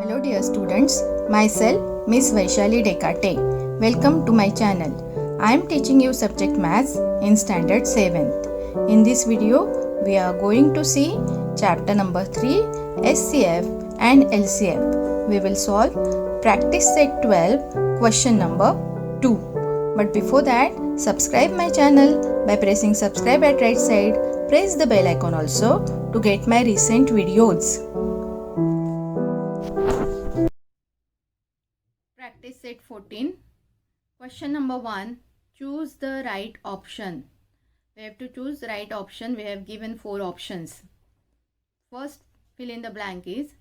Hello dear students, myself Miss Vaishali Dekate. Welcome to my channel. I am teaching you subject Maths in Standard 7th. In this video, we are going to see chapter number 3 SCF and LCF. We will solve practice set 12 question number 2. But before that, subscribe my channel by pressing subscribe at right side. Press the bell icon also to get my recent videos. Practice set 14. Question number 1. Choose the right option. We have to choose the right option. We have given 4 options. First, fill in the blank is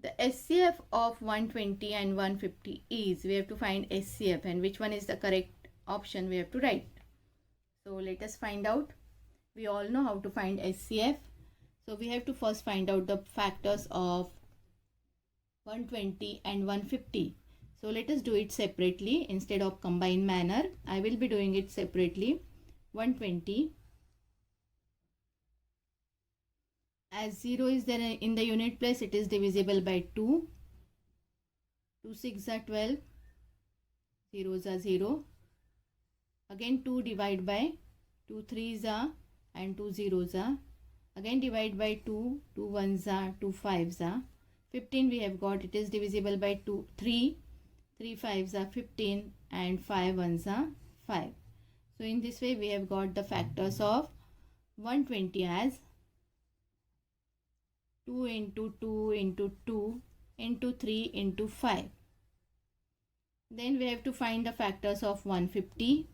the SCF of 120 and 150 is. We have to find SCF and which one is the correct option we have to write. So let us find out. We all know how to find SCF. So we have to first find out the factors of 120 and 150. So let us do it separately instead of combined manner. I will be doing it separately. 120. As 0 is there in the unit place, it is divisible by 2. 2 6 are 12. 0s are 0. Again 2 divide by 2 3s are and 2 zeros are. Again divide by 2. 2 1s are, 2 5s are. 15 we have got, it is divisible by 2 3. 3 5s are 15 and 5 1s are 5. So in this way we have got the factors of 120 as 2 into 2 into 2 into 3 into 5. Then we have to find the factors of 150.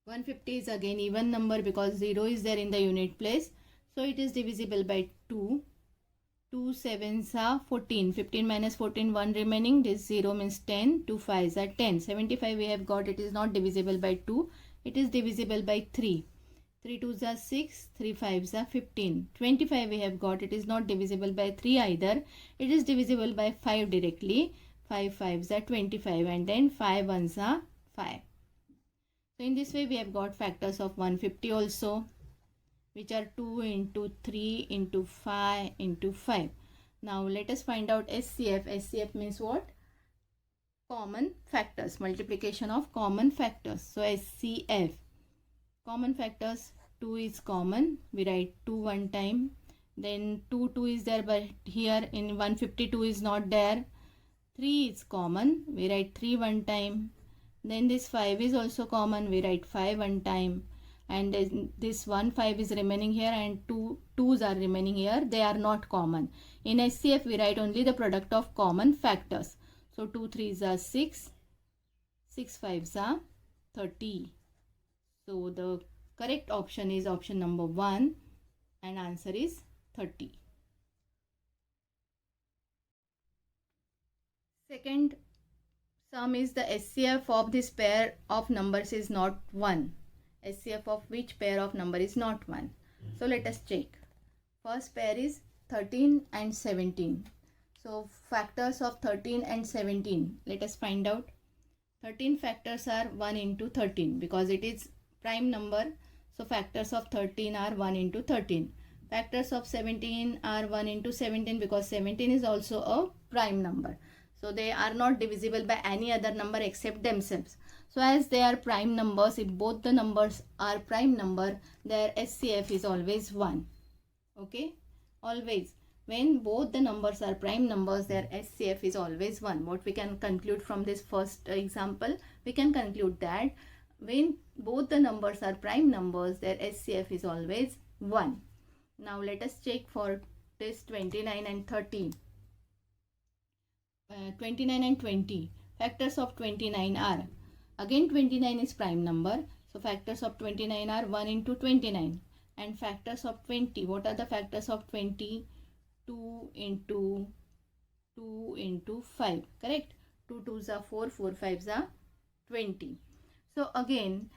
150 is again even number because 0 is there in the unit place. So it is divisible by 2. 2 7s are 14. 15 minus 14, 1 remaining. This 0 means 10. 2 5s are 10. 75 we have got, it is not divisible by 2. It is divisible by 3. 3 2s are 6. 3 5s are 15. 25 we have got, it is not divisible by 3 either. It is divisible by 5 directly. 5 5s are 25 and then 5 1s are 5. So in this way we have got factors of 150 also, which are 2 into 3 into 5 into 5. Now let us find out SCF. SCF means what? Common factors, multiplication of common factors. So SCF, common factors, 2 is common. We write 2 one time. Then 2 is there, but here in 152 is not there. 3 is common. We write 3 one time. Then this 5 is also common. We write 5 one time. And this 1 5 is remaining here and 2 2s are remaining here. They are not common. In SCF we write only the product of common factors. So 2 3s are 6. 6 5s are 30. So the correct option is option number 1 and answer is 30. Second sum is the SCF of this pair of numbers is not 1. SCF of which pair of number is not 1. So let us check. First pair is 13 and 17. So factors of 13 and 17. Let us find out. 13 factors are 1 into 13 because it is prime number. So factors of 13 are 1 into 13. Factors of 17 are 1 into 17 because 17 is also a prime number. So they are not divisible by any other number except themselves. So as they are prime numbers, if both the numbers are prime number, their SCF is always 1. Okay? Always. When both the numbers are prime numbers, their SCF is always 1. What we can conclude from this first example? We can conclude that when both the numbers are prime numbers, their SCF is always 1. Now let us check for this 29 and 13. 29 and 20. Factors of 29 are, again 29 is prime number. So factors of 29 are 1 into 29. And factors of 20. What are the factors of 20? 2 into 2 into 5. Correct? 2 2s are 4. 4 5s are 20. So again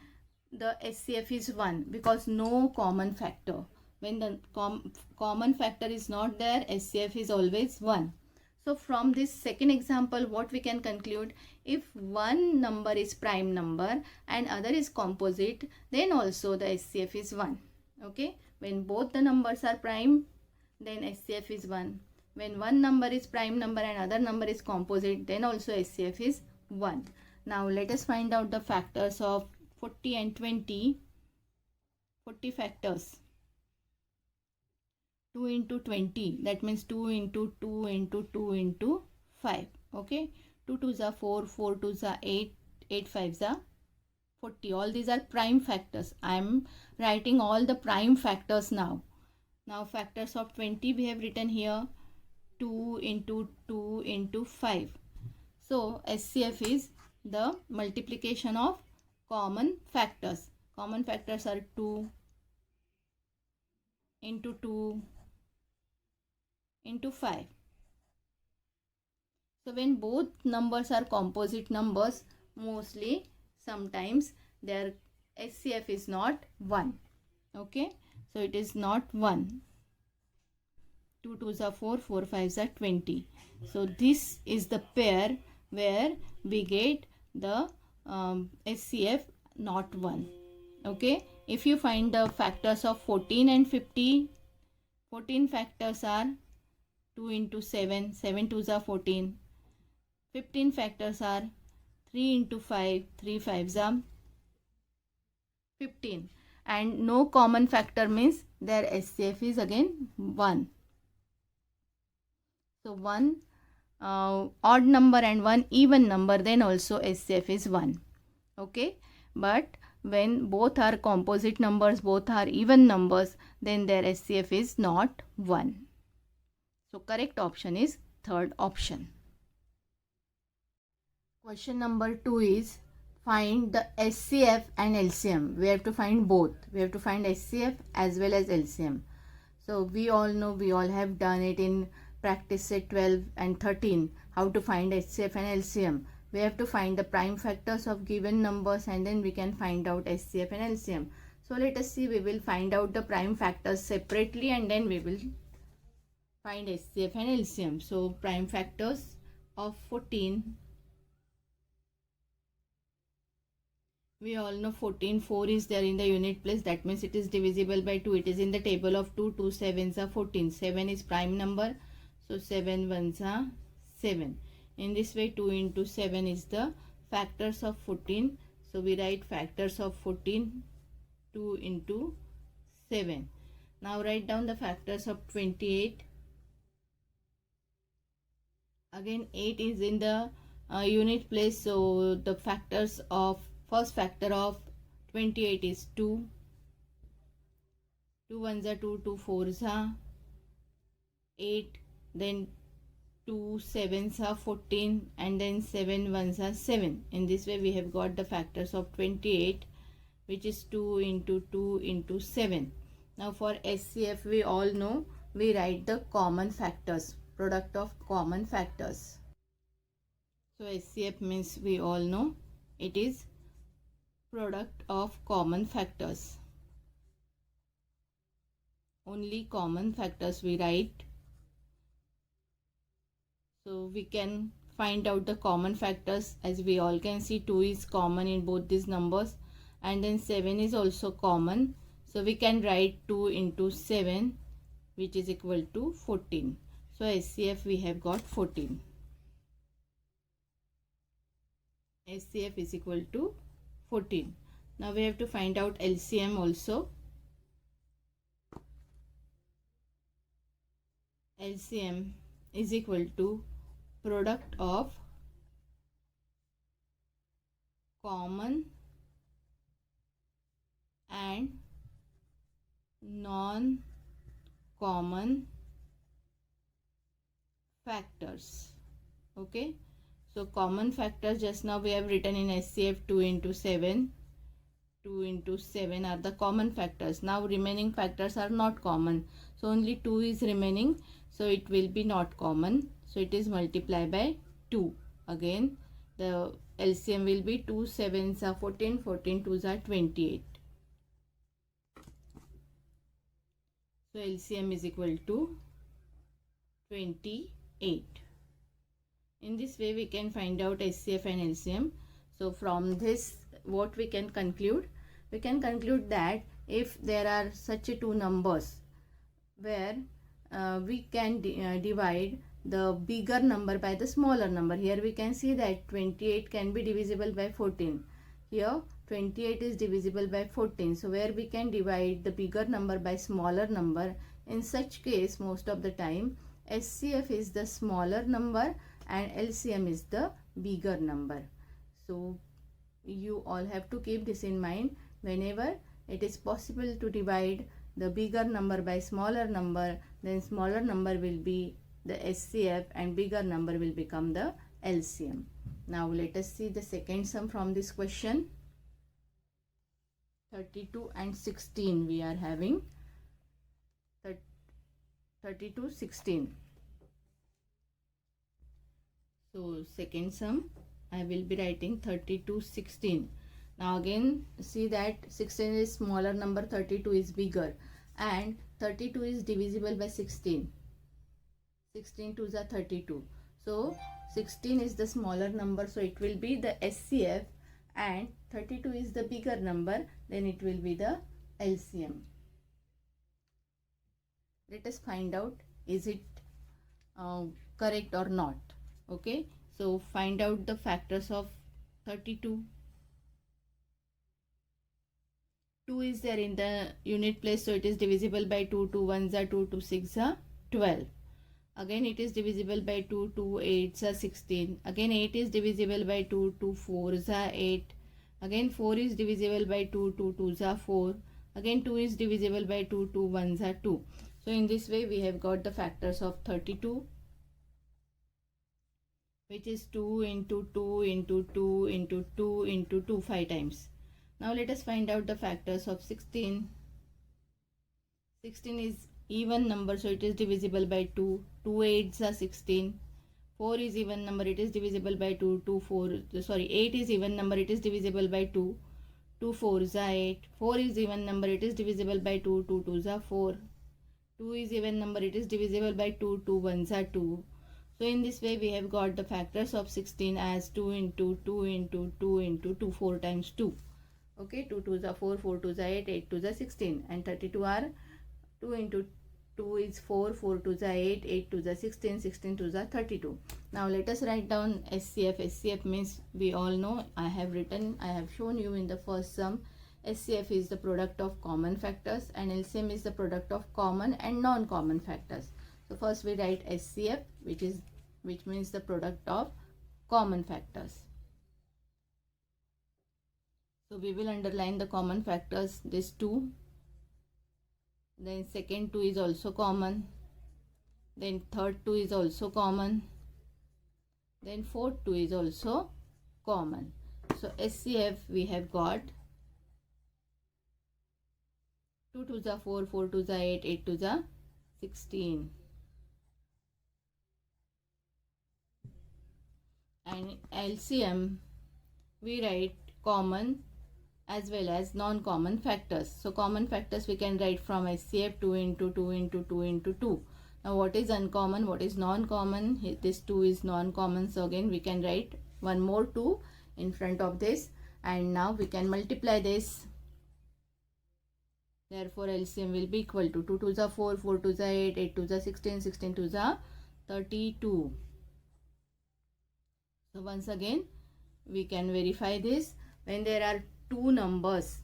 the SCF is 1 because no common factor. When the common factor is not there, SCF is always 1. So from this second example, what we can conclude, if one number is prime number and other is composite, then also the SCF is 1. Okay. When both the numbers are prime, then SCF is 1. When one number is prime number and other number is composite, then also SCF is 1. Now let us find out the factors of 40 and 20. 40 factors. 2 into 20, that means 2 into 2 into 2 into 5. Okay, 2 2s are 4, 4 2s are 8, 8 5s are 40. All these are prime factors. I am writing all the prime factors now. Now factors of 20 we have written here, 2 into 2 into 5. So SCF is the multiplication of common factors. Common factors are 2 into 2 into 5. So when both numbers are composite numbers, mostly sometimes their SCF is not 1. Okay, so it is not 1. 2 2s are 4, 4 5s are 20. So this is the pair where we get the SCF not 1. Okay, if you find the factors of 14 and 50, 14 factors are 2 into 7, 7 2s are 14. 15 factors are 3 into 5, 3 5s are 15. And no common factor means their SCF is again 1. So one odd number and one even number, then also SCF is 1. Okay, but when both are composite numbers, both are even numbers, then their SCF is not 1. So correct option is third option. Question number 2 is find the SCF and LCM. We have to find both. We have to find SCF as well as LCM. So we all know, we all have done it in practice set 12 and 13, how to find SCF and LCM. We have to find the prime factors of given numbers and then we can find out SCF and LCM. So let us see, we will find out the prime factors separately and then we will find SCF and LCM. So prime factors of 14. We all know 14, 4 is there in the unit place. That means it is divisible by 2. It is in the table of 2. 2 7s are 14. 7 is prime number. So 7 1s are 7. In this way 2 into 7 is the factors of 14. So we write factors of 14, 2 into 7. Now write down the factors of 28. Again 8 is in the unit place. So the factors of first factor of 28 is 2. 2 1s are 2, 2 4s are 8. Then 2 7s are 14 and then 7 1s are 7. In this way we have got the factors of 28, which is 2 into 2 into 7. Now for SCF we all know, we write the common factors, product of common factors. So SCF means we all know it is product of common factors. Only common factors we write. So we can find out the common factors. As we all can see, 2 is common in both these numbers and then 7 is also common. So we can write 2 into 7, which is equal to 14. So SCF we have got 14. SCF is equal to 14. Now we have to find out LCM also. LCM is equal to product of common and non-common factors. Okay, so common factors just now we have written in SCF 2 into 7. 2 into 7 are the common factors. Now remaining factors are not common. So only 2 is remaining. So it will be not common. So it is multiplied by 2. Again the LCM will be 2 7s are 14, 14 2s are 28. So LCM is equal to 28. In this way we can find out SCF and LCM. So from this what we can conclude? We can conclude that if there are such two numbers where we can divide the bigger number by the smaller number. Here we can see that 28 can be divisible by 14. Here 28 is divisible by 14. So where we can divide the bigger number by smaller number, in such case most of the time SCF is the smaller number and LCM is the bigger number. So you all have to keep this in mind. Whenever it is possible to divide the bigger number by smaller number, then smaller number will be the SCF and bigger number will become the LCM. Now let us see the second sum from this question. 32 and 16 we are having. 32, 16. So second sum I will be writing 32, 16. Now again see that 16 is smaller number, 32 is bigger, and 32 is divisible by 16. 16 2s are 32. So 16 is the smaller number, so it will be the SCF, and 32 is the bigger number, then it will be the LCM. Let us find out is it correct or not. Okay, so find out the factors of 32. 2 is there in the unit place, so it is divisible by 2. 2 1s are 2, 2 6 are 12. Again it is divisible by 2. 2 8s are 16. Again 8 is divisible by 2. 2 4s are 8. Again 4 is divisible by 2. 2 2s are 4. Again 2 is divisible by 2. 2 1s are 2. So in this way we have got the factors of 32, which is 2 into 2 into 2 into 2 into 2, 5 times. Now let us find out the factors of 16. 16 is even number, so it is divisible by 2. 2 8s are 16. 4 is even number, it is divisible by 2. 8 is even number, it is divisible by 2. 2 4s are 8. 4 is even number, it is divisible by 2. 2 2s are 4. 2 is even number, it is divisible by 2. 2 1s are 2. So in this way we have got the factors of 16 as 2 into 2 into 2 into 2, 4 times 2. Okay, 2 2s are 4, 4 2s are 8, 8 2s are 16, and 32 are 2 into 2 is 4, 4 2s are 8, 8 2s are 16, 16 2s are 32. Now let us write down SCF. SCF means we all know, I have shown you in the first sum. SCF is the product of common factors and LCM is the product of common and non-common factors. So first we write SCF, which means the product of common factors. So we will underline the common factors, this 2. Then second 2 is also common. Then third 2 is also common. Then fourth 2 is also common. So SCF we have got 2 2s are 4, 4 2s are 8, 8 2s are 16. And LCM we write common as well as non-common factors. So common factors we can write from SCF 2 into 2 into 2 into 2. Now what is uncommon, what is non-common? This 2 is non-common, so again we can write one more 2 in front of this, and now we can multiply this. Therefore LCM will be equal to 2 2s are 4, 4 2s are 8, 8 2s are 16, 16 2s are 32. So once again we can verify this. When there are two numbers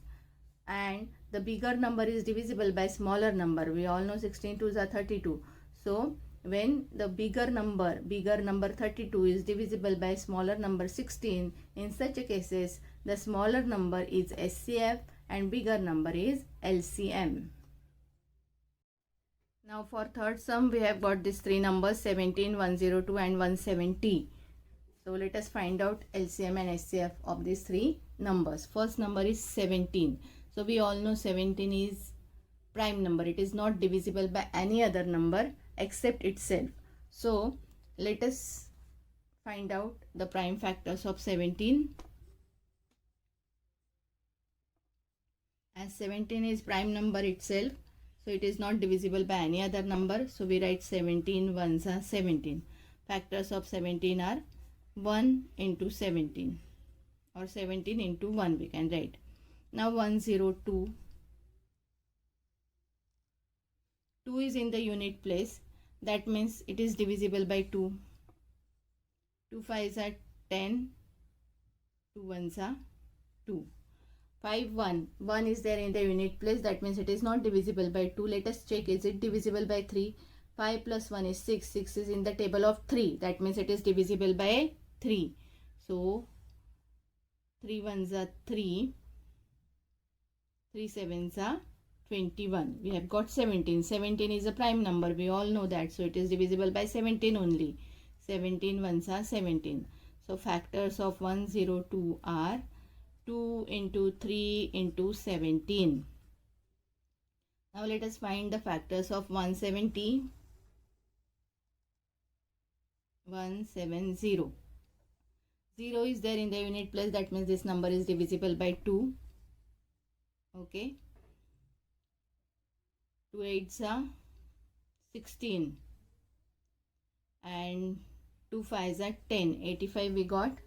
and the bigger number is divisible by smaller number, we all know 16 2s are 32. So when the bigger number 32 is divisible by smaller number 16, in such cases the smaller number is SCF and bigger number is LCM. Now for third sum we have got these three numbers 17, 102 and 170. So let us find out LCM and SCF of these three numbers. First number is 17. So we all know 17 is prime number. It is not divisible by any other number except itself. So let us find out the prime factors of 17. As 17 is prime number itself, so it is not divisible by any other number. So we write 17 1s are 17. Factors of 17 are 1 into 17 or 17 into 1 we can write. Now 102. 2 is in the unit place. That means it is divisible by 2. 2 5s are 10. 2 1s are 2. 5 1. 1 is there in the unit place. That means it is not divisible by 2. Let us check, is it divisible by 3? 5 plus 1 is 6. 6 is in the table of 3. That means it is divisible by 3. So 3 1s are 3. 3 7s are 21. We have got 17. 17 is a prime number. We all know that. So it is divisible by 17 only. 17 1s are 17. So factors of 102 are 2 into 3 into 17. Now let us find the factors of 170. 170. 0 is there in the unit place. That means this number is divisible by 2. Okay. 2 8s are 16. And 2 5s are 10. 85 we got.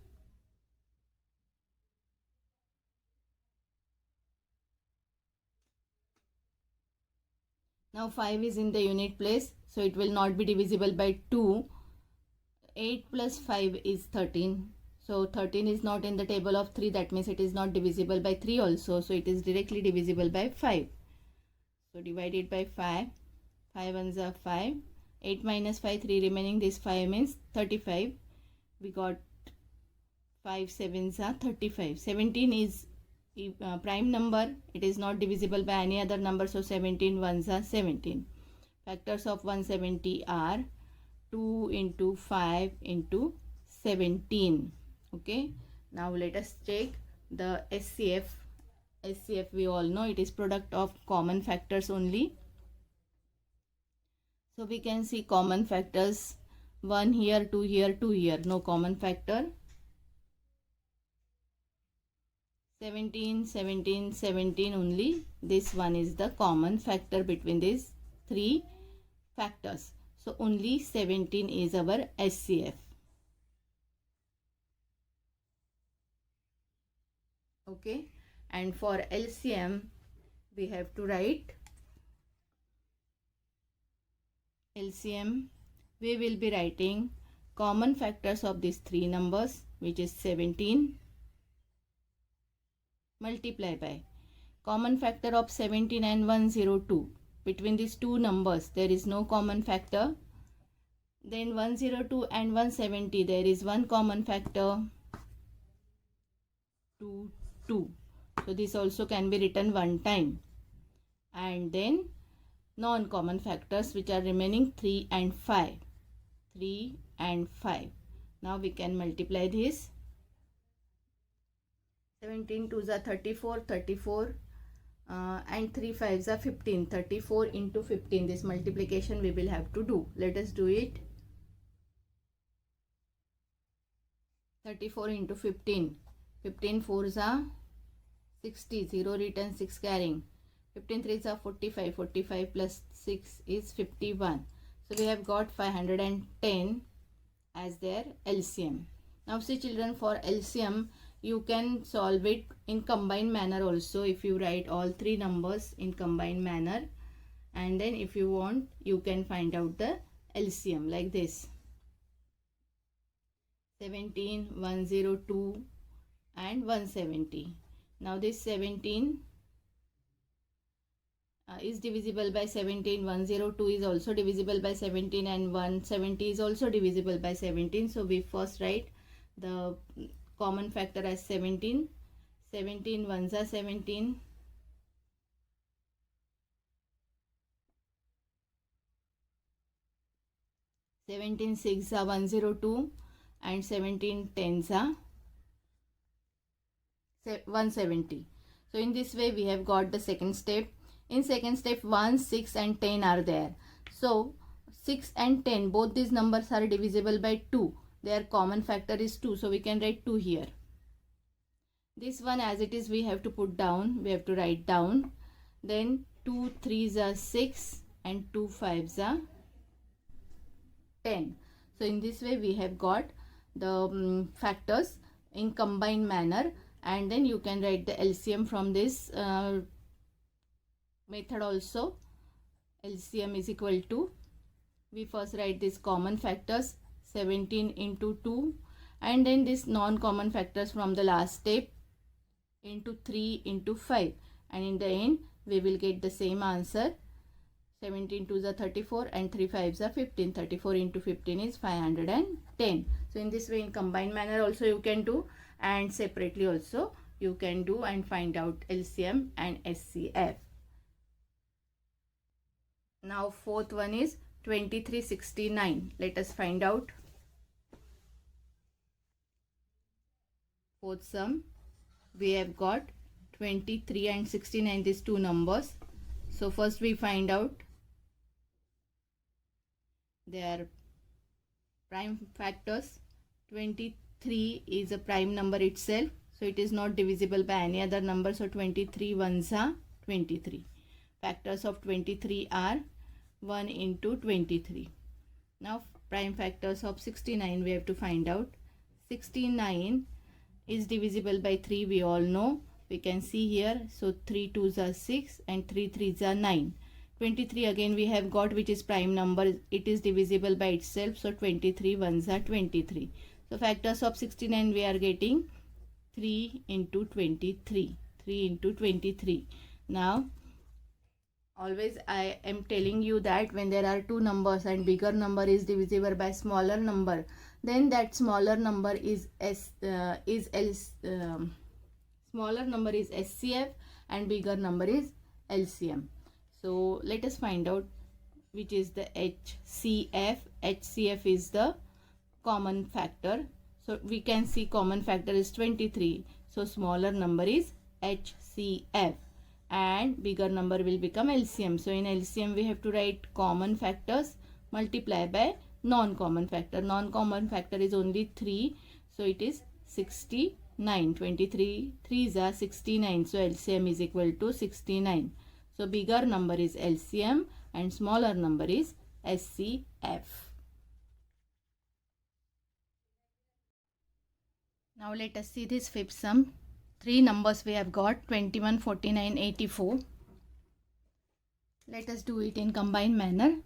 Now 5 is in the unit place, so it will not be divisible by 2. 8 plus 5 is 13. So 13 is not in the table of 3. That means it is not divisible by 3 also. So it is directly divisible by 5. So divided by 5. 5 ones are 5. 8 minus 5, 3 remaining. This 5 means 35. We got 5 7s are 35. 17 is prime number. It is not divisible by any other number. So 17 ones are 17. Factors of 170 are 2 into 5 into 17. Okay. Now let us check the SCF. SCF we all know it is product of common factors only. So we can see common factors. 1 here, 2 here, 2 here. No common factor. 17, 17, 17 only. This one is the common factor between these three factors. So only 17 is our SCF. Okay. And for LCM, we have to write LCM. We will be writing common factors of these three numbers, which is 17, multiply by common factor of 17 and 102. Between these two numbers, there is no common factor. Then 102 and 170, there is one common factor, 2, 2. So this also can be written one time. And then non-common factors which are remaining 3 and 5. 3 and 5. Now we can multiply this. 17 2s are 34, 34 and 3 5s are 15. 34 into 15. This multiplication we will have to do. Let us do it. 34 into 15. 15 4s are 60. 0 written, 6 carrying. 15 3s are 45. 45 plus 6 is 51. So we have got 510 as their LCM. Now see children, for LCM you can solve it in combined manner also, if you write all three numbers in combined manner, and then if you want you can find out the LCM like this. 17, 102 and 170. Now this 17 is divisible by 17. 102 is also divisible by 17 and 170 is also divisible by 17. So we first write the common factor as 17. 17 ones are 17. 17 6 are 102 and 17 10s are 170. So in this way we have got the second step. In second step 1, 6 and 10 are there. So 6 and 10, both these numbers are divisible by 2. Their common factor is 2. So we can write 2 here. This one as it is we have to put down. We have to write down. Then 2 3s are 6 and 2 5s are 10. So in this way we have got the factors in combined manner, and then you can write the LCM from this method also. LCM is equal to, we first write this common factors 17 into 2 and then this non-common factors from the last step into 3 into 5, and in the end we will get the same answer. 17 2s are 34 and 3 5s are 15. 34 into 15 is 510. So in this way, in combined manner also you can do, and separately also you can do and find out LCM and SCF. Now fourth one is 2369. Let us find out. Fourth sum, we have got 23 and 69, these two numbers. So first we find out their prime factors. 23 is a prime number itself, so it is not divisible by any other number. So 23 ones are 23. Factors of 23 are 1 into 23. Now prime factors of 69 we have to find out. 69 is divisible by 3, we all know. We can see here. So 3 2s are 6 and 3 3s are 9. 23 again we have got, which is prime number. It is divisible by itself. So 23 ones are 23. So factors of 69 we are getting 3 into 23. 3 into 23. Now always I am telling you that when there are two numbers and bigger number is divisible by smaller number, then that smaller number is smaller number is SCF and bigger number is LCM. So let us find out which is the HCF. HCF is the common factor. So we can see common factor is 23. So smaller number is HCF and bigger number will become LCM. So in LCM we have to write common factors multiply by non-common factor. Non-common factor is only 3. So it is 69. 23 3s are 69. So LCM is equal to 69. So bigger number is LCM and smaller number is SCF. Now let us see this fifth sum. Three numbers we have got, 21, 49, 84. Let us do it in combined manner.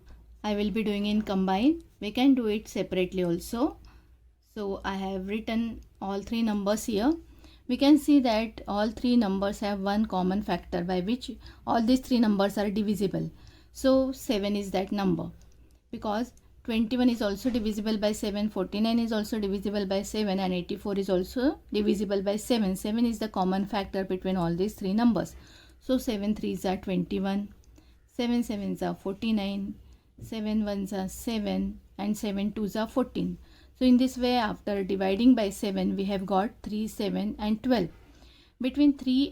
I will be doing in combine. We can do it separately also. So I have written all three numbers here. We can see that all three numbers have one common factor by which all these three numbers are divisible. So 7 is that number, because 21 is also divisible by 7, 49 is also divisible by 7 and 84 is also divisible by 7. 7 is the common factor between all these three numbers. So 7 3s are 21, 7 7s are 49, 7 1s are 7 and 7 2s are 14. So in this way, after dividing by 7, we have got 3, 7 and 12. Between 3,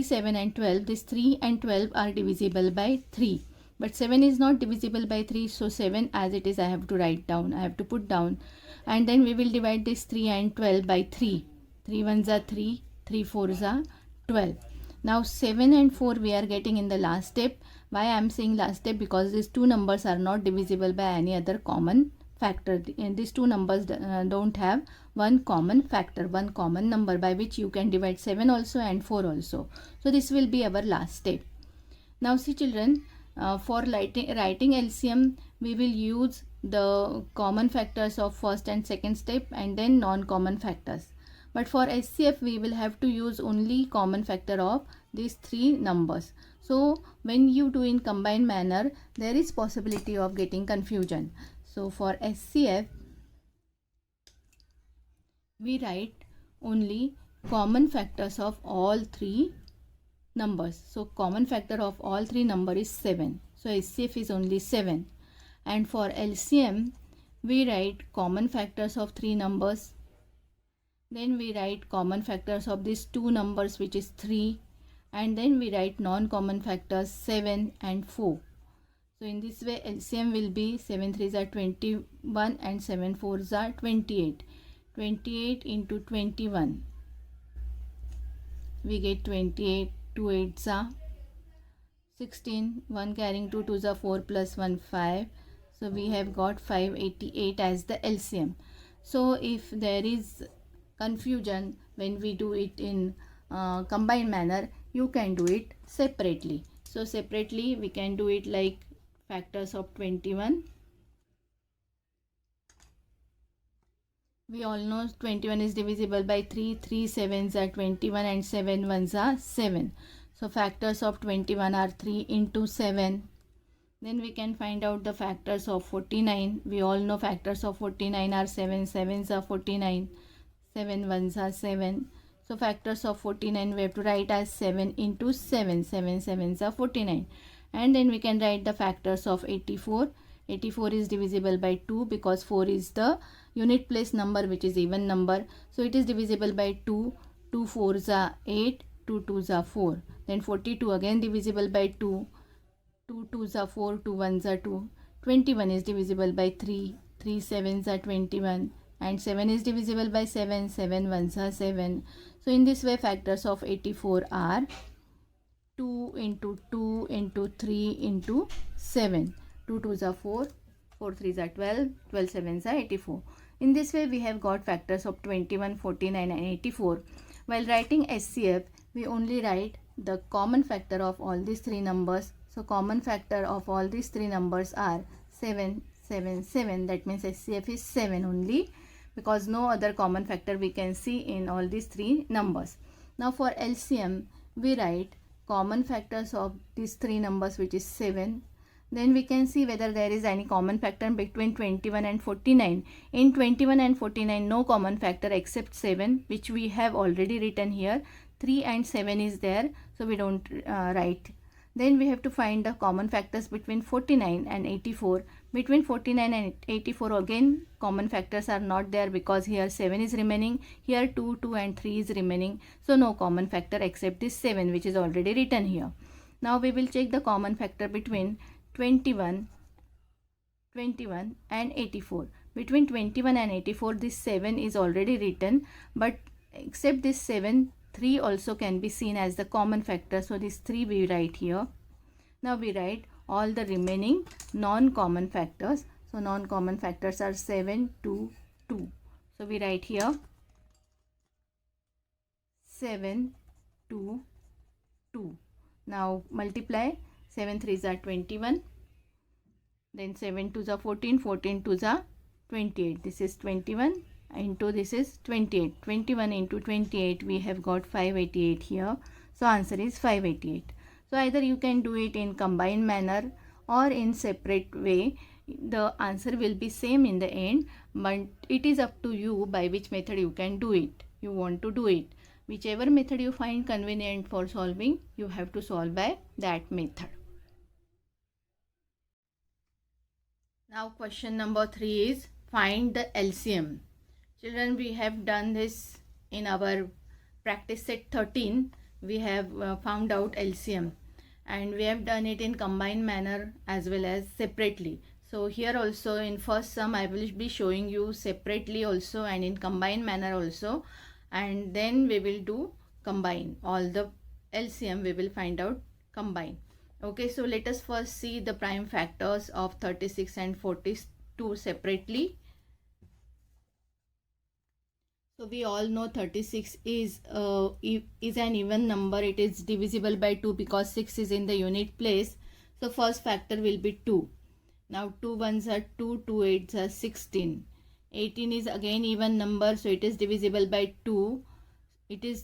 7 and 12, this 3 and 12 are divisible by 3. But 7 is not divisible by 3. So 7 as it is I have to write down. I have to put down. And then we will divide this 3 and 12 by 3. 3 1s are 3, 3 4s are 12. Now 7 and 4 we are getting in the last step. Why I am saying last step? Because these two numbers are not divisible by any other common factor. And these two numbers don't have one common factor, one common number by which you can divide 7 also and 4 also. So this will be our last step. Now see children, for writing LCM, we will use the common factors of first and second step and then non-common factors. But for SCF, we will have to use only common factor of these three numbers. So when you do in combined manner, there is possibility of getting confusion. So for SCF, we write only common factors of all three numbers. So common factor of all three numbers is 7. So SCF is only 7. And for LCM, we write common factors of three numbers. Then we write common factors of these two numbers, which is 3. And then we write non-common factors 7 and 4. So in this way, LCM will be 7 3s are 21 and 7 4s are 28. 28 into 21. We get 28. 2 8s are 16. 1 carrying 2 2s are 4 plus 1 5. So we have got 588 as the LCM. So if there is confusion when we do it in combined manner, you can do it separately. So separately we can do it like factors of 21. We all know 21 is divisible by 3. 3 sevens are 21 and 7 ones are 7. So factors of 21 are 3 into 7. Then we can find out the factors of 49. We all know factors of 49 are 7. 7s are 49. 7 ones are 7. So factors of 49 we have to write as 7 into 7. 7 sevens are 49. And then we can write the factors of 84. 84 is divisible by 2 because 4 is the unit place number which is even number. So it is divisible by 2. 2 4s are 8. 2 2s are 4. Then 42 again divisible by 2. 2 2s are 4. 2 1s are 2. 21 is divisible by 3. 3 7s are 21. And 7 is divisible by 7. 7 1s are 7. So in this way factors of 84 are 2 into 2 into 3 into 7. 2 2s are 4. 4 3s are 12. 12 7s are 84. In this way we have got factors of 21, 49 and 84. While writing SCF, we only write the common factor of all these three numbers. So common factor of all these three numbers are 7, 7, 7. That means SCF is 7 only, because no other common factor we can see in all these three numbers. Now for LCM, we write common factors of these three numbers, which is 7. Then we can see whether there is any common factor between 21 and 49. In 21 and 49, no common factor except 7, which we have already written here. 3 and 7 is there, so we don't write. Then we have to find the common factors between 49 and 84. Between 49 and 84, again common factors are not there because here 7 is remaining, here 2, 2 and 3 is remaining. So no common factor except this 7, which is already written here. Now we will check the common factor between 21 and 84. Between 21 and 84, this 7 is already written, but except this 7, 3 also can be seen as the common factor. So this 3 we write here. Now we write all the remaining non-common factors. So non-common factors are 7, 2, 2. So we write here 7, 2, 2. Now multiply. 7 3s are 21. Then 7 2s are 14. 14 2s are 28. This is 21 into this is 28. 21 into 28, we have got 588 here. So answer is 588. So either you can do it in combined manner or in separate way. The answer will be same in the end, but it is up to you by which method you can do it. You want to do it. Whichever method you find convenient for solving, you have to solve by that method. Now question number 3 is find the LCM. Children, we have done this in our practice set 13. We have found out LCM, and we have done it in combined manner as well as separately. So here also in first sum I will be showing you separately also and in combined manner also, and then we will do combine. All the LCM we will find out combine. Okay, so let us first see the prime factors of 36 and 42 separately. So we all know 36 is an even number. It is divisible by 2 because 6 is in the unit place. So first factor will be 2. Now 2 ones are 2, 2 eights are 16. 18 is again even number, so it is divisible by 2. It is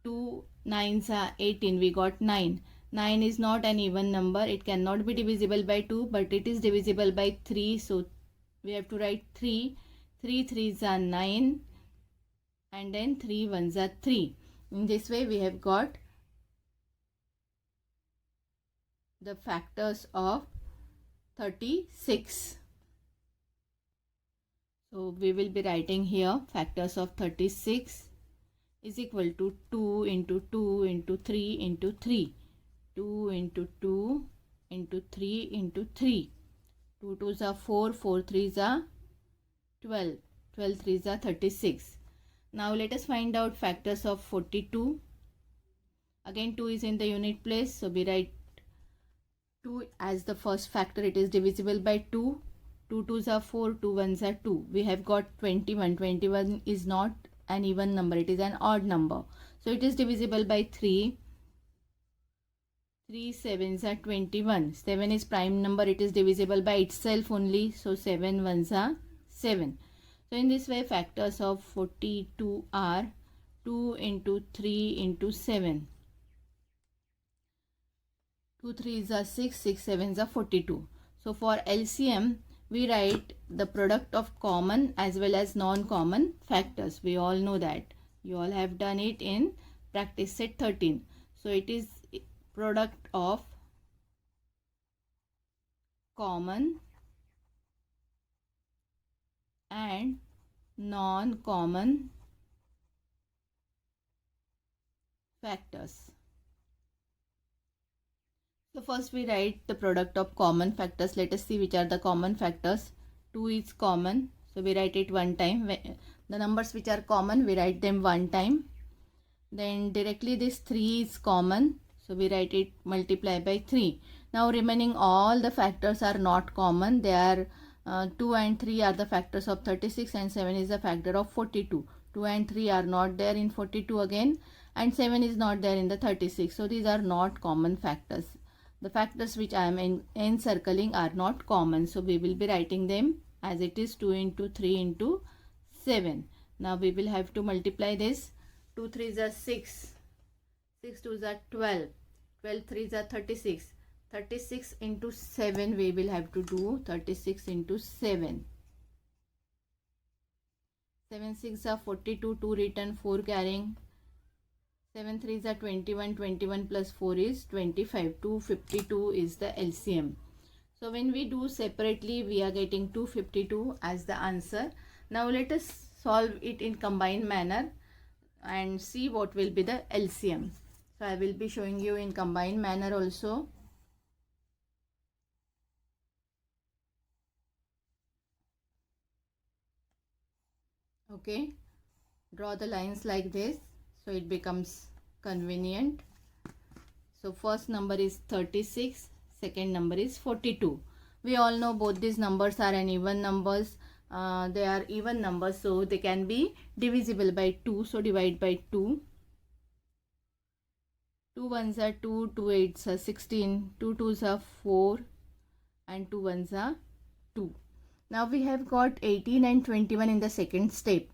2 nines are 18. We got 9. 9 is not an even number. It cannot be divisible by 2, but it is divisible by 3. So we have to write 3. 3 threes are 9. And then 3 ones are 3. In this way we have got the factors of 36. So we will be writing here factors of 36 is equal to 2 into 2 into 3 into 3. 2 into 2 into 3 into 3. 2 2s are 4, 4 3s are 12, 12 3s are 36. Now let us find out factors of 42. Again 2 is in the unit place, so we write 2 as the first factor. It is divisible by 2. 2 2s are 4, 2 1s are 2. We have got 21. 21 is not an even number, it is an odd number. So it is divisible by 3. 3 sevens are 21. 7 is prime number. It is divisible by itself only. So 7 ones are 7. So in this way, factors of 42 are 2 into 3 into 7. 2 3s are 6, 6 7s are 42. So for LCM, we write the product of common as well as non-common factors. We all know that. You all have done it in practice set 13. So it is product of common and non-common factors. So first we write the product of common factors. Let us see which are the common factors. 2 is common, so we write it one time. The numbers which are common, we write them one time. Then directly this 3 is common, so we write it multiply by 3. Now remaining all the factors are not common. They are 2 and 3 are the factors of 36 and 7 is the factor of 42. 2 and 3 are not there in 42 again, and 7 is not there in the 36. So these are not common factors. The factors which I am encircling are not common. So we will be writing them as it is 2 into 3 into 7. Now we will have to multiply this. 2 3s are 6. 6 2s are 12. 12 3s are 36. 36 into 7 we will have to do. 36 into 7. 7 6 are 42. 2 written, 4 carrying. 7 3s are 21. 21 plus 4 is 25. 252 is the LCM. So when we do separately, we are getting 252 as the answer. Now let us solve it in combined manner and see what will be the LCM. So I will be showing you in combined manner also. Okay, draw the lines like this, so it becomes convenient. So first number is 36, second number is 42. We all know both these numbers are an even numbers. They are even numbers, so they can be divisible by 2. So divide by 2. 2 ones are 2, 2 8s are 16, 2 2s are 4 and 2 ones are 2. Now we have got 18 and 21 in the second step.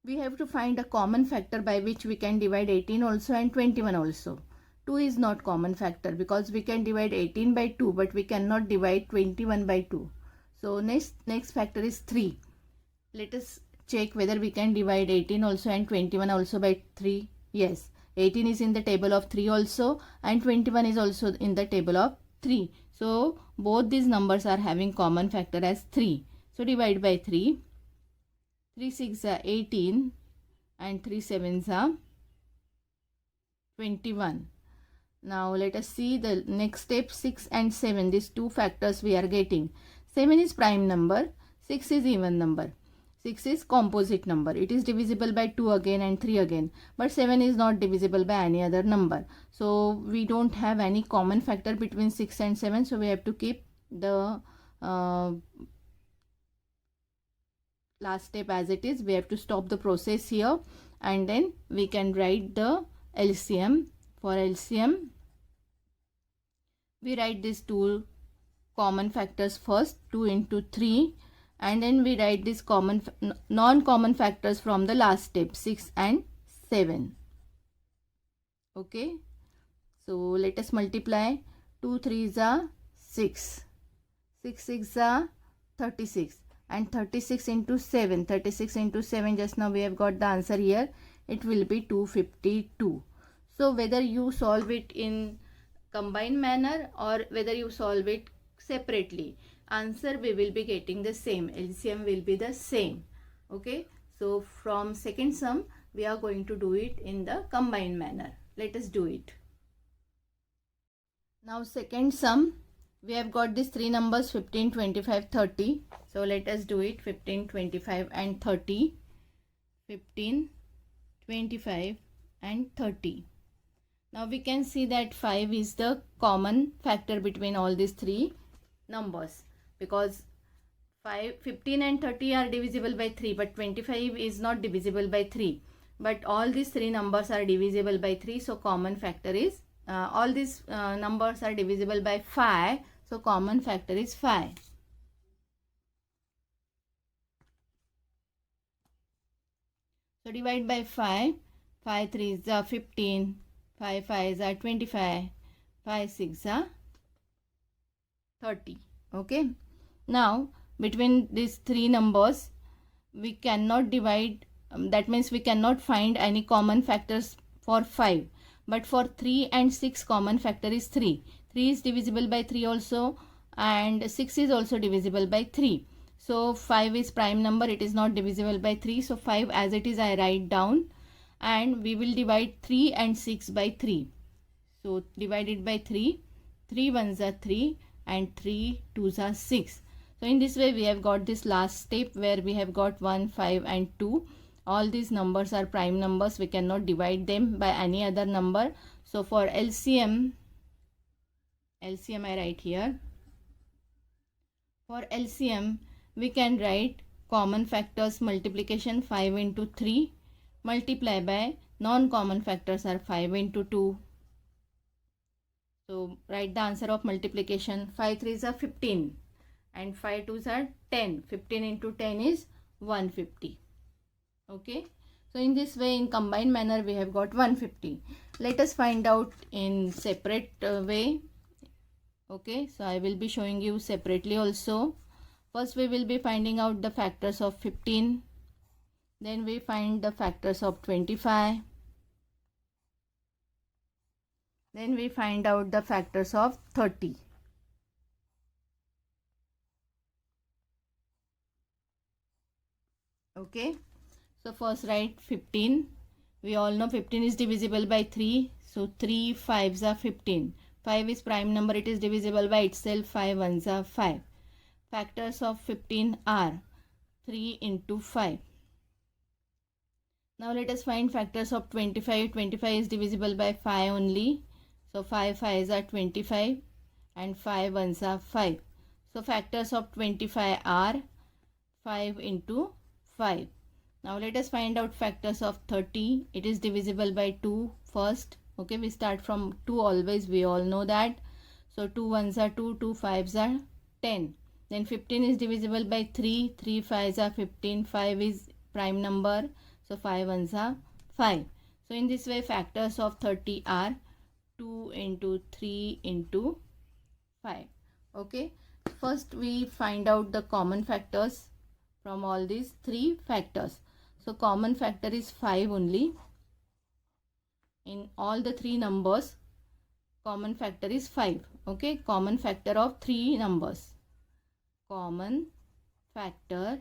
We have to find a common factor by which we can divide 18 also and 21 also. 2 is not common factor because we can divide 18 by 2 but we cannot divide 21 by 2. So next factor is 3. Let us check whether we can divide 18 also and 21 also by 3. Yes, 18 is in the table of 3 also and 21 is also in the table of 3. So both these numbers are having common factor as 3. So divide by 3. 3 6 are 18 and 3 7s are 21. Now let us see the next step. 6 and 7, these two factors we are getting. 7 is prime number, 6 is even number, 6 is composite number. It is divisible by 2 again and 3 again, but 7 is not divisible by any other number. So we don't have any common factor between 6 and 7, so we have to keep the last step as it is. We have to stop the process here and then we can write the LCM. For LCM, we write these two common factors first, 2 into 3, and then we write these non-common factors from the last step, 6 and 7. Okay, so let us multiply. 2 3s are 6, 6 6 are 36, and 36 into 7, 36 into 7, just now we have got the answer here. It will be 252. So whether you solve it in combined manner or whether you solve it separately, answer we will be getting the same. LCM will be the same. Okay, so from second sum we are going to do it in the combined manner. Let us do it. Now second sum, we have got these three numbers 15, 25, 30. So let us do it. 15, 25 and 30. 15, 25 and 30. Now we can see that 5 is the common factor between all these three numbers, because 15 and 30 are divisible by 3, but 25 is not divisible by 3. But all these three numbers are divisible by 3, so common factor is all these numbers are divisible by 5, so common factor is 5. So divide by 5, 5 3s are 15, 5 5s are 25, 5 6 are 30. Okay. Now between these three numbers we cannot divide, that means we cannot find any common factors for 5. But for 3 and 6 common factor is 3. 3 is divisible by 3 also, and 6 is also divisible by 3. So 5 is prime number, it is not divisible by 3. So 5 as it is I write down, and we will divide 3 and 6 by 3. So divided by 3, 3 ones are 3 and 3 twos are 6. So in this way we have got this last step where we have got 1, 5 and 2. All these numbers are prime numbers. We cannot divide them by any other number. So for LCM I write here. For LCM we can write common factors multiplication 5 into 3 multiply by non-common factors are 5 into 2. So write the answer of multiplication. 5 3s are 15 and 5 2s are 10. 15 into 10 is 150. Okay. So in this way, in combined manner, we have got 150. Let us find out in separate way. Okay. So I will be showing you separately also. First we will be finding out the factors of 15. Then we find the factors of 25. Then we find out the factors of 30. Okay. So first write 15. We all know 15 is divisible by 3. So 3 5s are 15. 5 is prime number. It is divisible by itself. 5 1s are 5. Factors of 15 are 3 into 5. Now let us find factors of 25. 25 is divisible by 5 only. So 5 5s are 25 and 5 1s are 5. So factors of 25 are 5 into 5. Now let us find out factors of 30. It is divisible by 2 first. Okay, we start from 2 always. We all know that. So 2 1s are 2, 2 5s are 10. Then 15 is divisible by 3. 3 5s are 15. 5 is prime number. So 5 1s are 5. So in this way factors of 30 are 2 into 3 into 5. Okay. First we find out the common factors from all these three factors. So common factor is 5 only. In all the three numbers, common factor is 5. Okay, common factor of three numbers. Common factor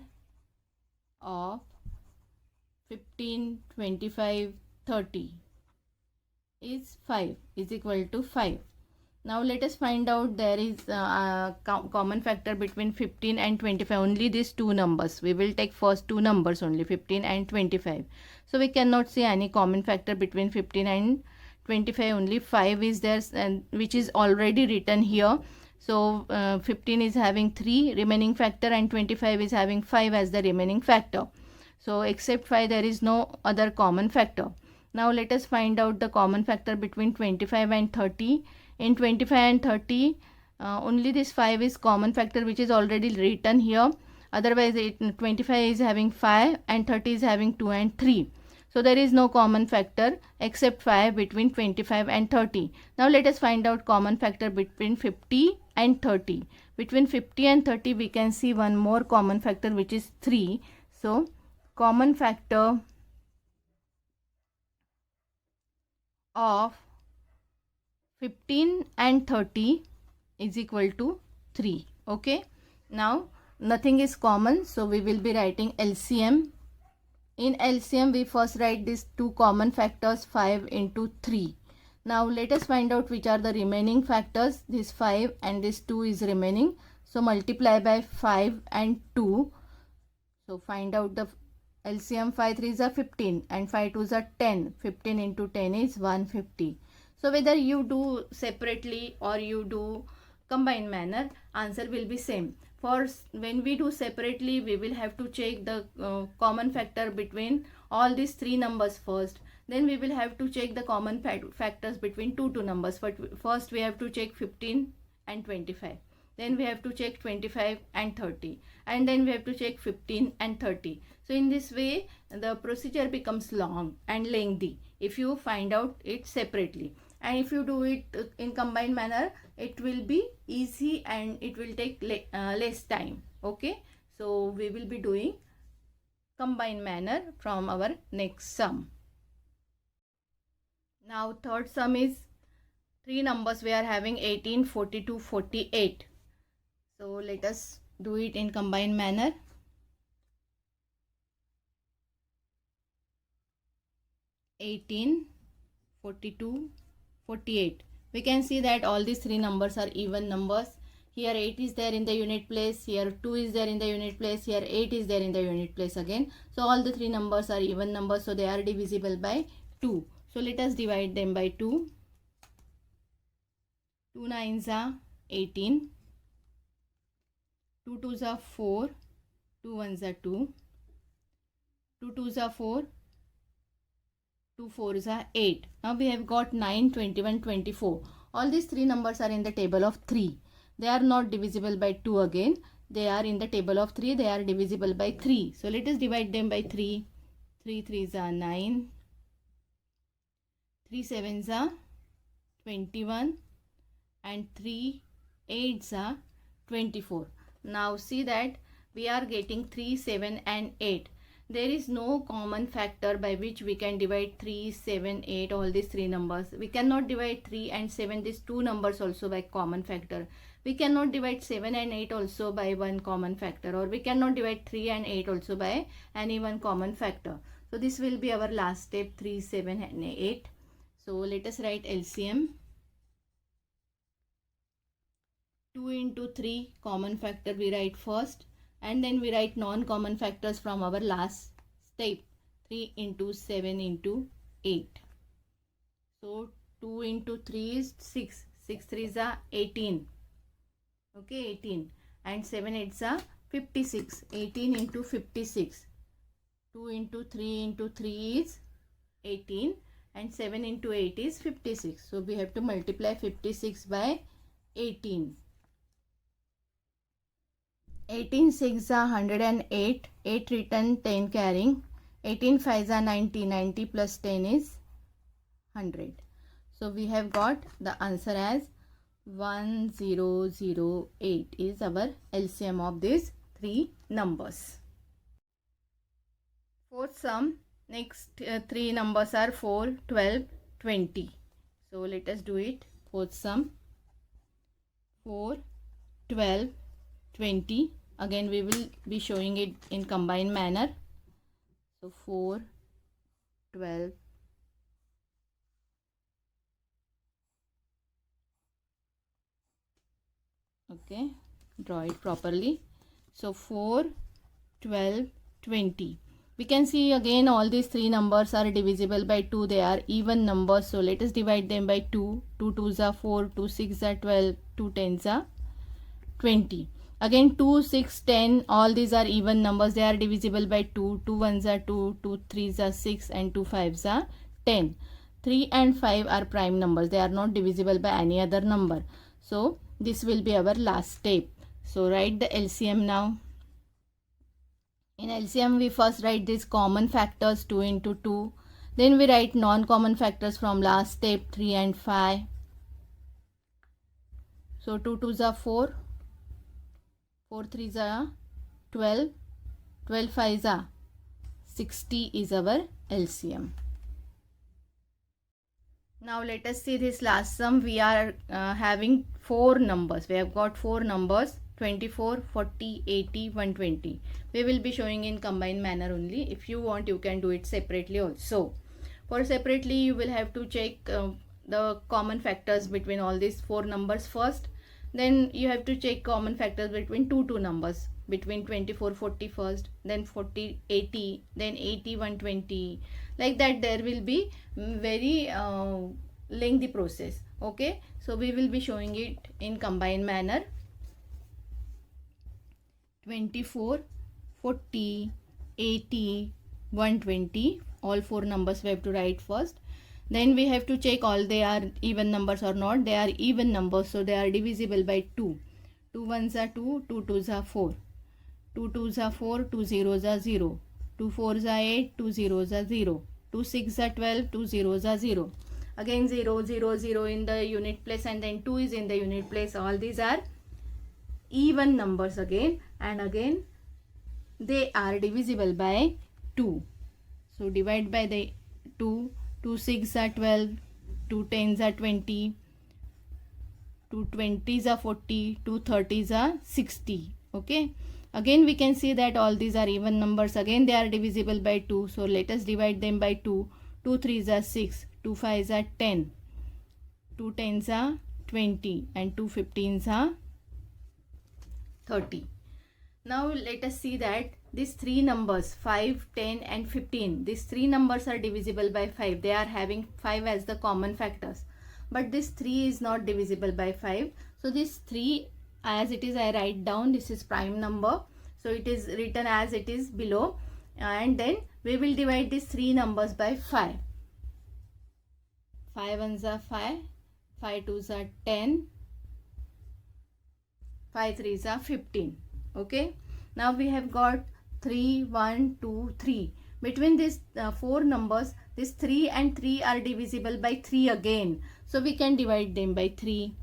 of 15, 25, 30 is 5 is equal to 5. Now let us find out there is common factor between 15 and 25. Only these two numbers. We will take first two numbers only, 15 and 25. So we cannot see any common factor between 15 and 25. Only 5 is there, and which is already written here. So 15 is having 3 remaining factor and 25 is having 5 as the remaining factor. So except 5 there is no other common factor. Now let us find out the common factor between 25 and 30. In 25 and 30, only this 5 is common factor which is already written here. Otherwise, 25 is having 5 and 30 is having 2 and 3. So there is no common factor except 5 between 25 and 30. Now let us find out common factor between 50 and 30. Between 50 and 30 we can see one more common factor which is 3. So common factor of 15 and 30 is equal to 3. Okay. Now nothing is common, so we will be writing LCM. In LCM we first write these two common factors 5 into 3. Now let us find out which are the remaining factors. This 5 and this 2 is remaining. So multiply by 5 and 2. So find out the LCM. 5 3s are 15 and 5 2s are 10. 15 into 10 is 150. So whether you do separately or you do combined manner, answer will be same. For when we do separately, we will have to check the common factor between all these three numbers first. then we will have to check the common factors between two numbers. First we have to check 15 and 25. Then we have to check 25 and 30. And then we have to check 15 and 30. So in this way, the procedure becomes long and lengthy if you find out it separately. And if you do it in combined manner, it will be easy and it will take less time. Okay. So we will be doing combined manner from our next sum. Now third sum is three numbers we are having 18, 42, 48. So let us do it in combined manner. (18, 42, 48). We can see that all these three numbers are even numbers. Here 8 is there in the unit place, here 2 is there in the unit place, here 8 is there in the unit place again. So all the three numbers are even numbers, so they are divisible by 2. So let us divide them by 2. 2 9s are 18. 2 2s are 4. 2 1s are 2. 2 2s are 4. 2 4s are 8. Now we have got 9, 21, 24. All these three numbers are in the table of 3. They are not divisible by 2 again. They are in the table of 3. They are divisible by 3. So let us divide them by 3. 3 3s are 9. 3 7s are 21. And 3 8s are 24. Now see that we are getting 3, 7 and 8. There is no common factor by which we can divide 3, 7, 8, all these three numbers. We cannot divide 3 and 7, these two numbers also by common factor. We cannot divide 7 and 8 also by one common factor, or we cannot divide 3 and 8 also by any one common factor. So this will be our last step, 3, 7 and 8. So let us write LCM. 2 into 3 common factor we write first, and then we write non-common factors from our last step. 3 into 7 into 8. So 2 into 3 is 6. 6 3s are 18. Okay, 18. And 7 8s are 56. 18 into 56. 2 into 3 into 3 is 18. And 7 into 8 is 56. So we have to multiply 56 by 18. 18 6 are 108. 8 written, 10 carrying. 18 5s are 90. 90 plus 10 is 100. So we have got the answer as 1008 is our LCM of these three numbers. Fourth sum, next three numbers are 4, 12, 20. So let us do it. Fourth sum, 4, 12, 20. Again we will be showing it in combined manner. So 4, 12, okay, draw it properly. So 4, 12, 20. We can see again all these three numbers are divisible by 2. They are even numbers. So let us divide them by 2. 2 2s are 4, 2 6s are 12, 2 10s are 20. Again 2, 6, 10, all these are even numbers. They are divisible by 2. 2 1s are 2, 2 3s are 6 and 2 5s are 10. 3 and 5 are prime numbers. They are not divisible by any other number. So this will be our last step. So write the LCM now. In LCM we first write these common factors 2 into 2. Then we write non-common factors from last step 3 and 5. So 2 2s are 4. 4 3s are 12. 12 5s are 60 is our LCM. Now let us see this last sum. We are having 4 numbers. We have got 4 numbers, 24, 40, 80, 120. We will be showing in combined manner only. If you want, you can do it separately also. For separately, you will have to check the common factors between all these 4 numbers first. Then you have to check common factors between two numbers, between 24 40 first, then 40 80, then 80 120. Like that there will be very lengthy process. Okay, so we will be showing it in combined manner. 24 40 80 120, all 4 numbers we have to write first. Then we have to check all they are even numbers or not. They are even numbers, so they are divisible by 2. 2 ones are 2, 2 twos are 4. 2 twos are 4, 2 zeros are 0. 2 fours are 8, 2 zeros are 0. 2 6 are 12, 2 zeros are 0. Again 0, 0, 0 in the unit place, and then 2 is in the unit place. All these are even numbers again, and again they are divisible by 2. So divide by the 2. 2 6 are 12, 2 10s are 20, 2 20s are 40, 2 30s are 60. Okay, again we can see that all these are even numbers. Again they are divisible by 2, so let us divide them by 2. 2 3s are 6, 2 5s are 10, 2 10s are 20, and 2 15s are 30. Now let us see that these three numbers 5, 10 and 15, these three numbers are divisible by 5. They are having 5 as the common factors, but this 3 is not divisible by 5. So this 3, as it is, I write down, this is prime number, so it is written as it is below, and then we will divide these three numbers by 5. 5 ones are 5, 5 twos are 10, 5 threes are 15. Okay, now we have got 3, 1, 2, 3. Between these 4 numbers, this 3 and 3 are divisible by 3 again, so we can divide them by 3.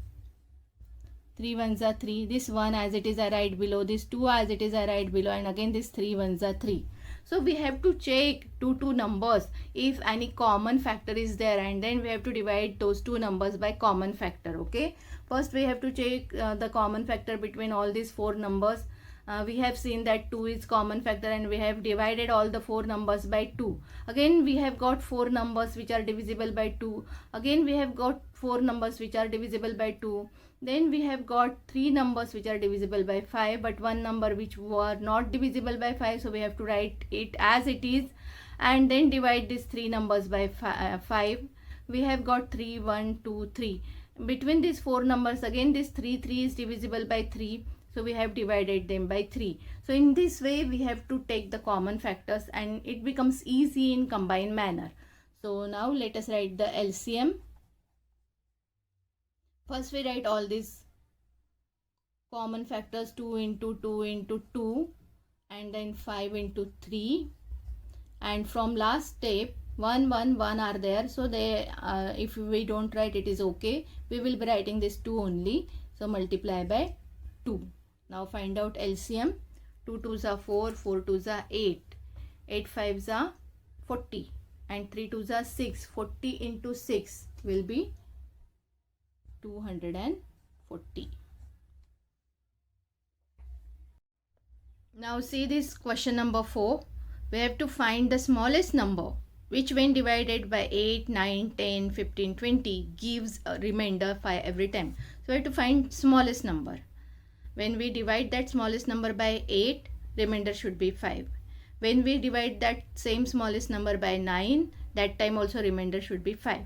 3 ones are 3, this 1 as it is I write below, this 2 as it is I write below, and again this 3 ones are 3. So we have to check two numbers if any common factor is there, and then we have to divide those two numbers by common factor. Okay, first we have to check the common factor between all these 4 numbers. We have seen that 2 is common factor, and we have divided all the 4 numbers by 2. Again we have got 4 numbers which are divisible by 2. Again we have got 4 numbers which are divisible by 2. Then we have got 3 numbers which are divisible by 5, but 1 number which were not divisible by 5, so we have to write it as it is, and then divide these 3 numbers by 5. We have got 3, 1, 2, 3. Between these 4 numbers, again this 3 is divisible by 3, so we have divided them by 3. So in this way we have to take the common factors, and it becomes easy in combined manner. So now let us write the LCM. First we write all these common factors, 2 into 2 into 2, and then 5 into 3, and from last step 1, 1, 1 are there, so they if we don't write it is okay, we will be writing this 2 only, so multiply by 2. Now find out LCM. 2 2s are 4, 4 2s are 8, 8 5s are 40, and 3 2s are 6. 40 into 6 will be 240. Now see this question number 4. We have to find the smallest number which when divided by 8, 9, 10, 15, 20 gives a remainder 5 every time. So we have to find smallest number. When we divide that smallest number by 8, remainder should be 5. When we divide that same smallest number by 9, that time also remainder should be 5.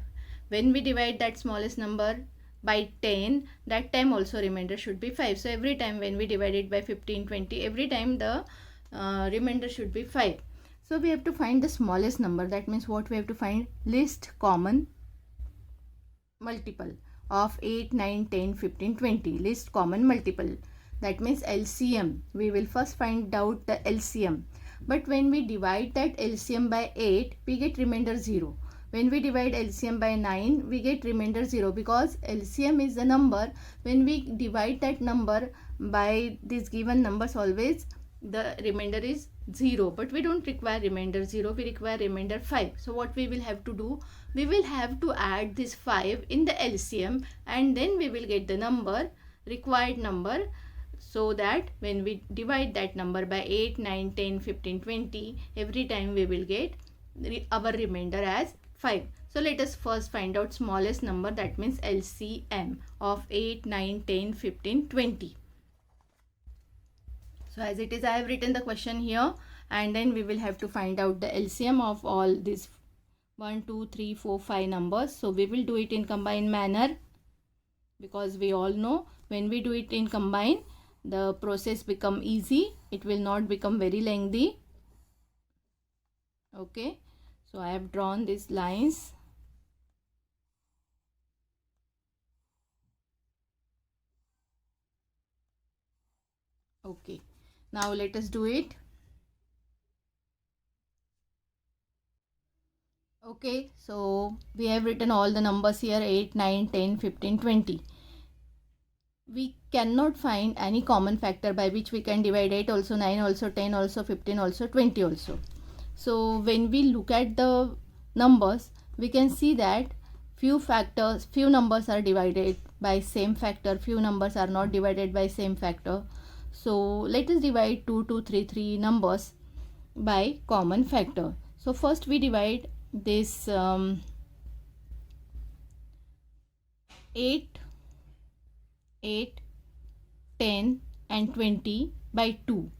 When we divide that smallest number by 10, that time also remainder should be 5. So every time when we divide it by 15, 20, every time the remainder should be 5. So we have to find the smallest number. That means what we have to find? Least common multiple of 8, 9, 10, 15, 20. Least common multiple. That means LCM. We will first find out the LCM. But when we divide that LCM by 8, we get remainder 0. When we divide LCM by 9, we get remainder 0, because LCM is the number. When we divide that number by these given numbers, always the remainder is 0. But we don't require remainder 0, we require remainder 5. So what we will have to do? We will have to add this 5 in the LCM, and then we will get the number, required number, so that when we divide that number by 8, 9, 10, 15, 20, every time we will get our remainder as 5. So let us first find out smallest number, that means LCM of 8, 9, 10, 15, 20. So as it is, I have written the question here, and then we will have to find out the LCM of all these 1, 2, 3, 4, 5 numbers. So we will do it in combined manner, because we all know when we do it in combine, the process become easy. It will not become very lengthy. Okay. So I have drawn these lines. Okay, now let us do it. Okay, so we have written all the numbers here, 8, 9, 10, 15, 20. We cannot find any common factor by which we can divide 8 also, 9 also, 10 also, 15 also, 20 also. So when we look at the numbers, we can see that few numbers are divided by same factor, few numbers are not divided by same factor. So let us divide 2, 2, 3, 3 numbers by common factor. So first we divide this 8, 8, 10 and 20 by 2.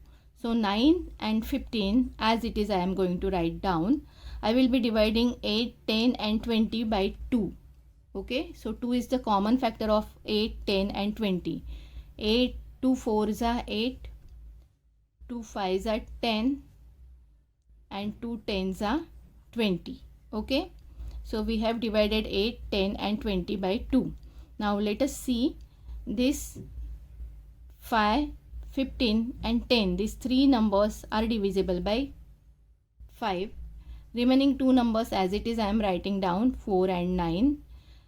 So 9 and 15 as it is I am going to write down. I will be dividing 8, 10 and 20 by 2. Okay, so 2 is the common factor of 8, 10 and 20. 8, 2 4s are 8, 2 5s are 10 and 2 10s are 20. Okay, so we have divided 8, 10 and 20 by 2. Now let us see this 5, 15 and 10. These three numbers are divisible by 5. Remaining two numbers as it is I am writing down 4 and 9.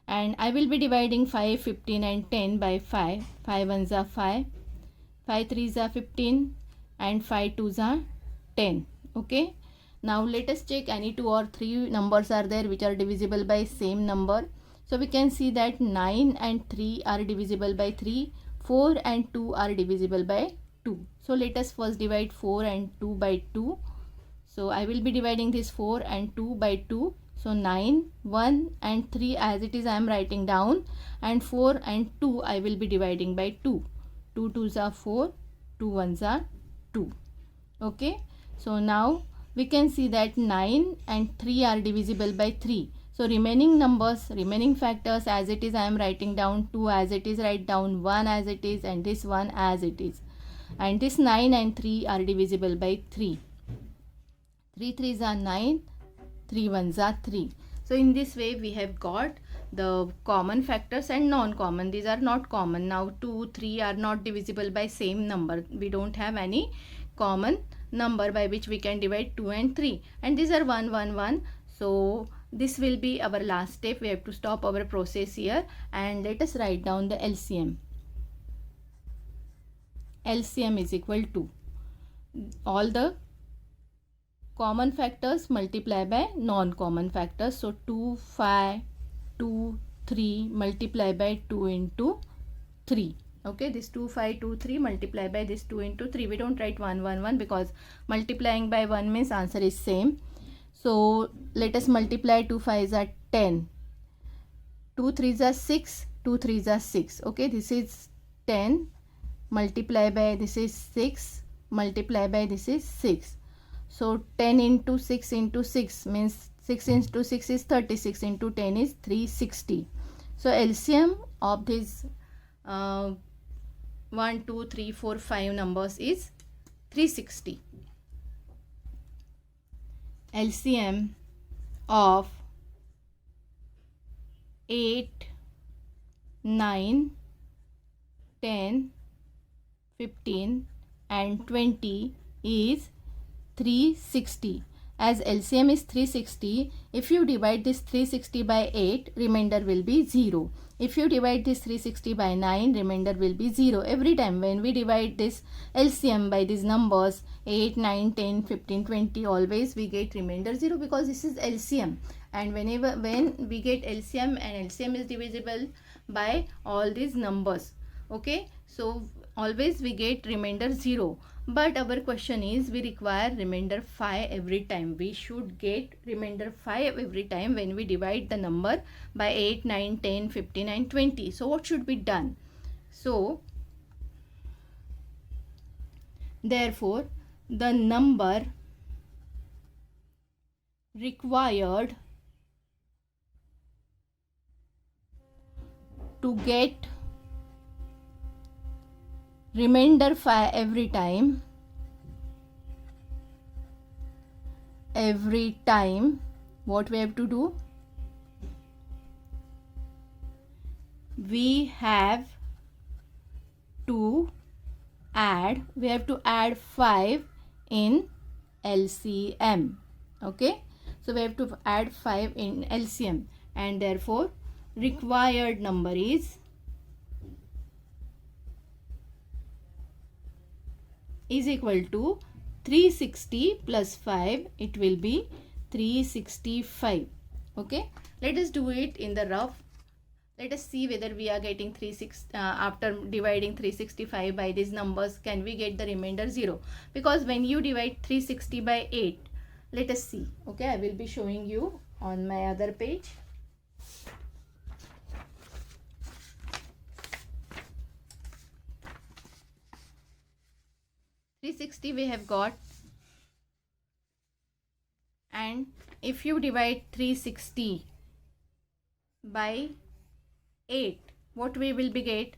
And I will be dividing 5, 15 and 10 by 5. 5 1s are 5. 5 3s are 15 and 5 2s are 10. Okay. Now let us check any 2 or 3 numbers are there which are divisible by same number. So we can see that 9 and 3 are divisible by 3. 4 and 2 are divisible by 2. So let us first divide 4 and 2 by 2. So I will be dividing this 4 and 2 by 2. So 9, 1 and 3 as it is I am writing down, and 4 and 2 I will be dividing by 2. 2 2s are 4, 2 1s are 2. Okay. So now we can see that 9 and 3 are divisible by 3. So remaining numbers, remaining factors as it is I am writing down, 2 as it is, write down 1 as it is, and this 1 as it is. And this 9 and 3 are divisible by 3. 3 3s are 9, 3 1s are 3. So in this way we have got the common factors and non-common. These are not common. Now 2, 3 are not divisible by same number. We don't have any common number by which we can divide 2 and 3. And these are 1, 1, 1. So this will be our last step. We have to stop our process here and let us write down the LCM. LCM is equal to all the common factors multiply by non-common factors. So 2, 5, 2, 3 multiply by 2 into 3. Okay, this 2, 5, 2, 3 multiply by this 2 into 3. We don't write 1, 1, 1 because multiplying by 1 means answer is same. So let us multiply. 2 5s are 10. 2 3s are 6. 2 3s are 6. Okay, this is 10 multiply by this is 6 multiply by this is 6. So 10 into 6 into 6 means 6 into 6 is 36 into 10 is 360. So LCM of this 1, 2, 3, 4, 5 numbers is 360. LCM of 8, 9, 10, 15 and 20 is 360. As LCM is 360, if you divide this 360 by 8, remainder will be 0. If you divide this 360 by 9, remainder will be 0. Every time when we divide this LCM by these numbers 8, 9, 10, 15, 20, always we get remainder 0 because this is LCM. And when we get LCM and LCM is divisible by all these numbers. Okay, so always we get remainder 0. But our question is we require remainder 5 every time. We should get remainder 5 every time when we divide the number by 8, 9, 10, 15 and 20. So what should be done? So therefore the number required to get remainder 5 every time what we have to do? We have to add 5 in LCM. Okay, so we have to add 5 in LCM, and therefore required number is equal to 360 plus 5. It will be 365. Okay, let us do it in the rough. Let us see whether we are getting 360 after dividing 365 by these numbers. Can we get the remainder 0? Because when you divide 360 by 8, let us see. Okay, I will be showing you on my other page. $360 we have got, and if you divide 360 by 8, what we will be get?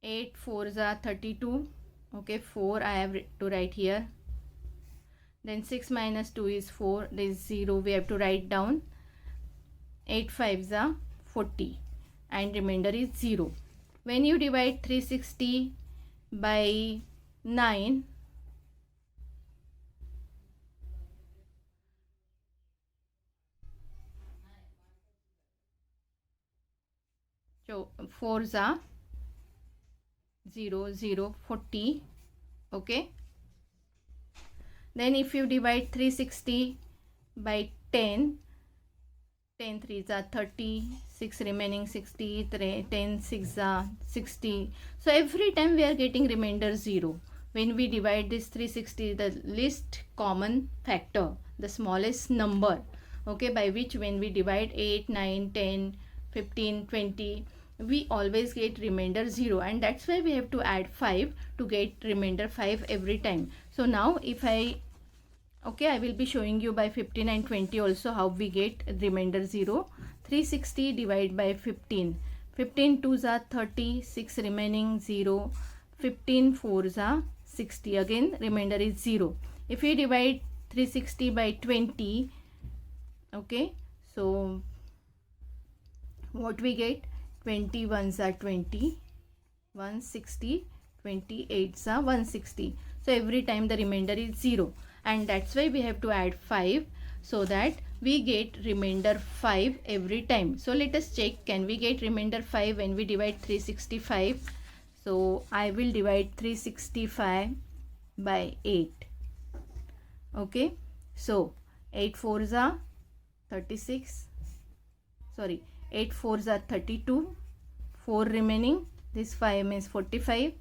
8 4s are 32. Okay, 4 I have to write here. Then 6 minus 2 is 4. There is 0. We have to write down. 8 5s are 40, and remainder is 0. When you divide 360 by 9, so 4s are 0 0 40. Okay, then if you divide 360 by 10, 10 3s are 30, 6 remaining 60, 10 6 are 60. So every time we are getting remainder 0. When we divide this 360, the least common factor, the smallest number, okay, by which when we divide 8, 9, 10, 15, 20, we always get remainder 0, and that's why we have to add 5 to get remainder 5 every time. So now if I will be showing you by 15 and 20 also how we get remainder 0. 360 divided by 15. 15 2s are 30, 6 remaining 0. 15 4s are 60. Again remainder is 0. If we divide 360 by 20, okay, so what we get? 21s are 20, 160, 28s are 160. So every time the remainder is 0, and that's why we have to add 5 so that we get remainder 5 every time. So let us check, can we get remainder 5 when we divide 365? So I will divide 365 by 8. Okay, so 8 4s are 36, sorry, 8 4s are 32, 4 remaining, this 5 means 45,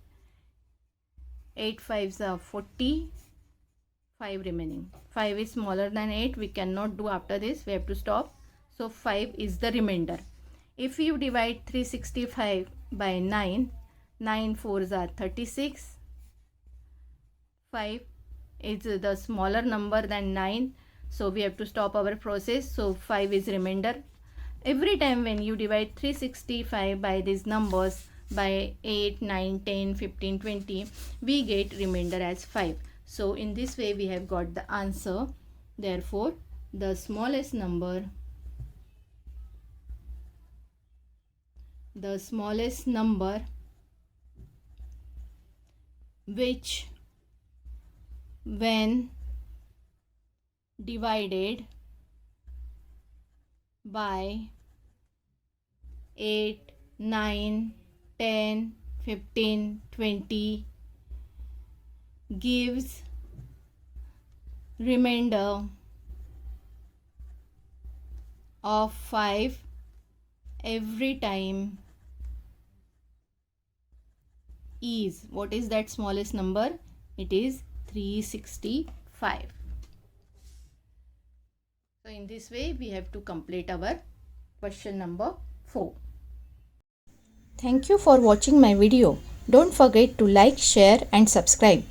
8 5s are 40, 5 remaining. 5 is smaller than 8, we cannot do after this, we have to stop. So 5 is the remainder. If you divide 365 by 9, 9 4s are 36, 5 is the smaller number than 9, so we have to stop our process. So 5 is remainder. Every time when you divide 365 by these numbers by 8, 9, 10, 15, 20, we get remainder as 5. So in this way we have got the answer. Therefore, the smallest number which when divided by 8, 9, 10, 15, 20 gives remainder of 5 every time is, what is that smallest number? It is 365. So in this way we have to complete our question number 4. Thank you for watching my video. Don't forget to like, share and subscribe.